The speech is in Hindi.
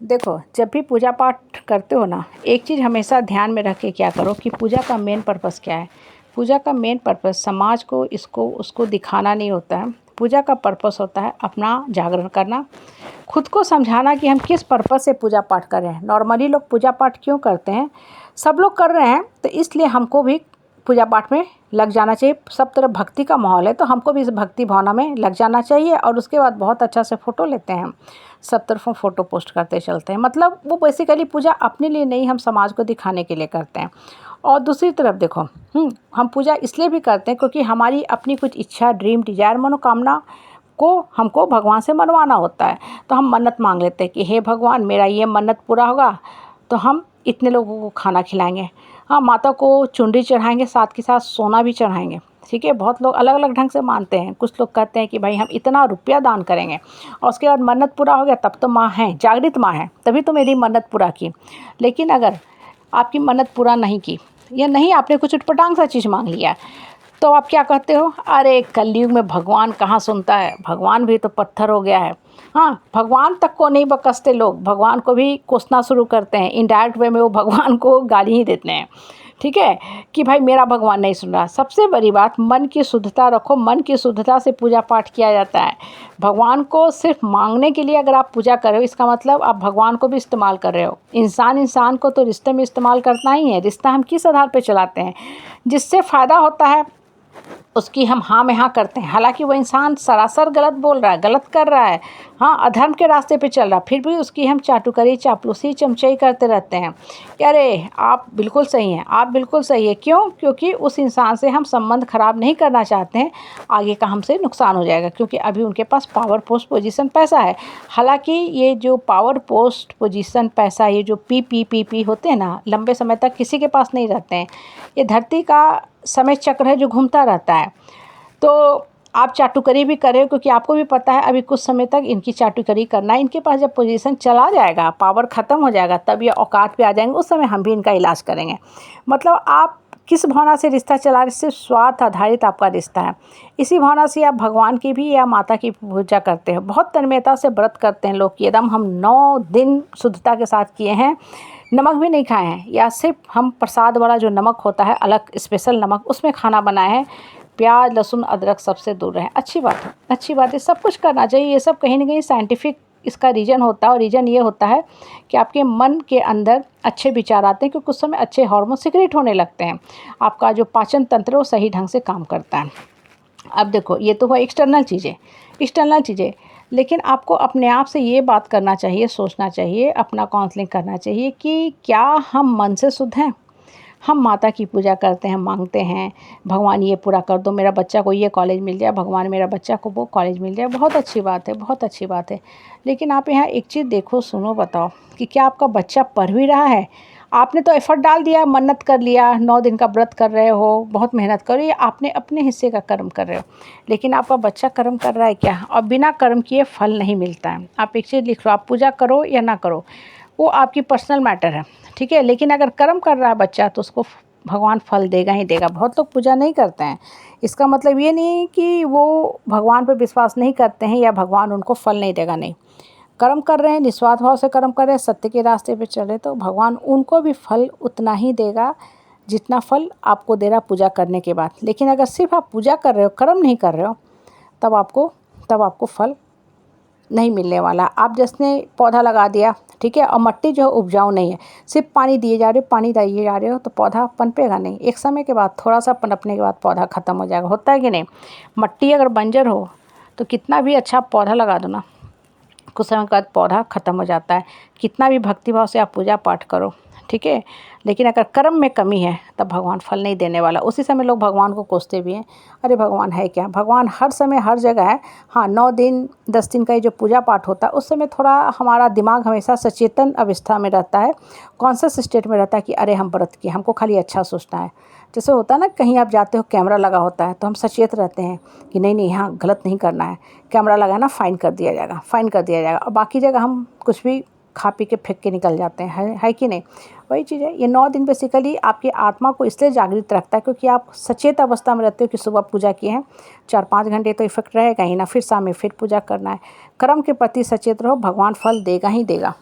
देखो, जब भी पूजा पाठ करते हो ना, एक चीज़ हमेशा ध्यान में रख के क्या करो कि पूजा का मेन पर्पस क्या है। पूजा का मेन पर्पस समाज को इसको उसको दिखाना नहीं होता है। पूजा का पर्पस होता है अपना जागरण करना, खुद को समझाना कि हम किस पर्पस से पूजा पाठ कर रहे हैं। नॉर्मली लोग पूजा पाठ क्यों करते हैं, सब लोग कर रहे हैं तो इसलिए हमको भी पूजा पाठ में लग जाना चाहिए। सब तरफ भक्ति का माहौल है तो हमको भी इस भक्ति भावना में लग जाना चाहिए। और उसके बाद बहुत अच्छा से फ़ोटो लेते हैं, सब तरफों फ़ोटो पोस्ट करते चलते हैं। मतलब वो बेसिकली पूजा अपने लिए नहीं, हम समाज को दिखाने के लिए करते हैं। और दूसरी तरफ देखो, हम पूजा इसलिए भी करते हैं क्योंकि हमारी अपनी कुछ इच्छा, ड्रीम, डिज़ायर, मनोकामना को हमको भगवान से मनवाना होता है। तो हम मन्नत मांग लेते हैं कि हे भगवान, मेरा ये मन्नत पूरा होगा तो हम इतने लोगों को खाना खिलाएंगे। हाँ, माता को चुनरी चढ़ाएंगे, साथ के साथ सोना भी चढ़ाएंगे। ठीक है, बहुत लोग अलग अलग ढंग से मानते हैं। कुछ लोग कहते हैं कि भाई हम इतना रुपया दान करेंगे और उसके बाद मन्नत पूरा हो गया तब तो माँ है, जागृत माँ है, तभी तो मेरी मन्नत पूरा की। लेकिन अगर आपकी मन्नत पूरा नहीं की या नहीं, आपने कुछ उटपटांग सा चीज़ मांग लिया, तो आप क्या कहते हो, अरे कलयुग में भगवान कहाँ सुनता है, भगवान भी तो पत्थर हो गया है। हाँ, भगवान तक को नहीं बकसते लोग, भगवान को भी कोसना शुरू करते हैं। इनडायरेक्ट वे में वो भगवान को गाली ही देते हैं। ठीक है, कि भाई मेरा भगवान नहीं सुन रहा। सबसे बड़ी बात, मन की शुद्धता रखो। मन की शुद्धता से पूजा पाठ किया जाता है। भगवान को सिर्फ मांगने के लिए अगर आप पूजा कर रहे हो, इसका मतलब आप भगवान को भी इस्तेमाल कर रहे हो। इंसान को तो रिश्ते में इस्तेमाल करना ही है। रिश्ता हम किस आधार पर चलाते हैं, जिससे फ़ायदा होता है उसकी हम हाँ में हाँ करते हैं। हालांकि वो इंसान सरासर गलत बोल रहा है, गलत कर रहा है, हाँ अधर्म के रास्ते पे चल रहा है, फिर भी उसकी हम चाटुकरी, चापलूसी, चमचाई करते रहते हैं कि अरे आप बिल्कुल सही हैं, आप बिल्कुल सही है। क्यों? क्योंकि उस इंसान से हम संबंध खराब नहीं करना चाहते हैं, आगे का हमसे नुकसान हो जाएगा क्योंकि अभी उनके पास पावर, पोस्ट, पोजीशन, पैसा है। हालांकि ये जो पावर, पोस्ट, पोजीशन, पैसा, ये जो पी होते हैं ना, लंबे समय तक किसी के पास नहीं रहते हैं। ये धरती का समय चक्र है जो घूमता रहता है। तो आप चाटुकरी भी करें क्योंकि आपको भी पता है अभी कुछ समय तक इनकी चाटुकरी करना है। इनके पास जब पोजीशन चला जाएगा, पावर ख़त्म हो जाएगा, तब ये औकात पे आ जाएंगे, उस समय हम भी इनका इलाज करेंगे। मतलब आप किस भावना से रिश्ता चला रहे, सिर्फ स्वार्थ आधारित आपका रिश्ता है। इसी भावना से आप भगवान की भी या माता की पूजा करते हैं। बहुत तन्मयता से व्रत करते हैं लोग कि एकदम हम 9 दिन शुद्धता के साथ किए हैं, नमक भी नहीं खाए हैं, या सिर्फ हम प्रसाद वाला जो नमक होता है, अलग स्पेशल नमक, उसमें खाना बनाए हैं। प्याज, लहसुन, अदरक सबसे दूर रहें। अच्छी बात है, अच्छी बात है, सब कुछ करना चाहिए। ये सब कहीं ना कहीं साइंटिफिक इसका रीज़न होता है। और रीज़न ये होता है कि आपके मन के अंदर अच्छे विचार आते हैं क्योंकि उस समय अच्छे हार्मोन सिक्रेट होने लगते हैं। आपका जो पाचन तंत्र है वो सही ढंग से काम करता है। अब देखो, ये तो हुआ एक्सटर्नल चीज़ें, लेकिन आपको अपने आप से ये बात करना चाहिए, सोचना चाहिए, अपना काउंसलिंग करना चाहिए कि क्या हम मन से शुद्ध हैं। हम माता की पूजा करते हैं, मांगते हैं भगवान ये पूरा कर दो, मेरा बच्चा को ये कॉलेज मिल जाए, भगवान मेरा बच्चा को वो कॉलेज मिल जाए। बहुत अच्छी बात है, बहुत अच्छी बात है। लेकिन आप यहाँ एक चीज़ देखो, सुनो, बताओ कि क्या आपका बच्चा पढ़ भी रहा है। आपने तो एफर्ट डाल दिया, मन्नत कर लिया, 9 दिन का व्रत कर रहे हो, बहुत मेहनत कर रही है, आपने अपने हिस्से का कर्म कर रहे हो, लेकिन आपका बच्चा कर्म कर रहा है क्या? और बिना कर्म किए फल नहीं मिलता है। आप एक चीज़ लिख लो, आप पूजा करो या ना करो, वो आपकी पर्सनल मैटर है। ठीक है, लेकिन अगर कर्म कर रहा है बच्चा तो उसको भगवान फल देगा ही देगा। बहुत लोग पूजा नहीं करते हैं, इसका मतलब ये नहीं कि वो भगवान पर विश्वास नहीं करते हैं या भगवान उनको फल नहीं देगा, नहीं। कर्म कर रहे हैं, निस्वार्थ भाव से कर्म कर रहे हैं, सत्य के रास्ते पे चल रहे हैं, तो भगवान उनको भी फल उतना ही देगा जितना फल आपको दे रहा पूजा करने के बाद। लेकिन अगर सिर्फ आप पूजा कर रहे हो, कर्म नहीं कर रहे हो, तब आपको फल नहीं मिलने वाला। आप जिसने पौधा लगा दिया, ठीक है, और मिट्टी जो है उपजाऊ नहीं है, सिर्फ पानी दिए जा रहे हो तो पौधा पनपेगा नहीं। एक समय के बाद, थोड़ा सा पनपने के बाद पौधा ख़त्म हो जाएगा। होता है कि नहीं? मिट्टी अगर बंजर हो तो कितना भी अच्छा पौधा लगा दो ना, कुछ समय के बाद पौधा ख़त्म हो जाता है। कितना भी भक्तिभाव से आप पूजा पाठ करो, ठीक है, लेकिन अगर कर्म में कमी है तब भगवान फल नहीं देने वाला। उसी समय लोग भगवान को कोसते भी हैं, अरे भगवान है क्या? भगवान हर समय हर जगह है। हाँ, 9 दिन 10 दिन का ये जो पूजा पाठ होता है उस समय थोड़ा हमारा दिमाग हमेशा सचेतन अवस्था में रहता है, कॉन्शियस स्टेट में रहता है कि अरे हम व्रत किए, हमको खाली अच्छा सोचना है। जैसे होता है ना, कहीं आप जाते हो, कैमरा लगा होता है तो हम सचेत रहते हैं कि नहीं नहीं, यहाँ गलत नहीं करना है, कैमरा लगा ना, फ़ाइन कर दिया जाएगा। और बाकी जगह हम कुछ भी खा पी के फेंक के निकल जाते हैं, है कि नहीं? वही चीज़ है। ये 9 दिन बेसिकली आपकी आत्मा को इसलिए जागृत रखता है क्योंकि आप सचेत अवस्था में रहते हो कि सुबह पूजा किए हैं, 4-5 घंटे तो इफेक्ट रहेगा ही ना, फिर शाम में फिर पूजा करना है। कर्म के प्रति सचेत रहो, भगवान फल देगा ही देगा।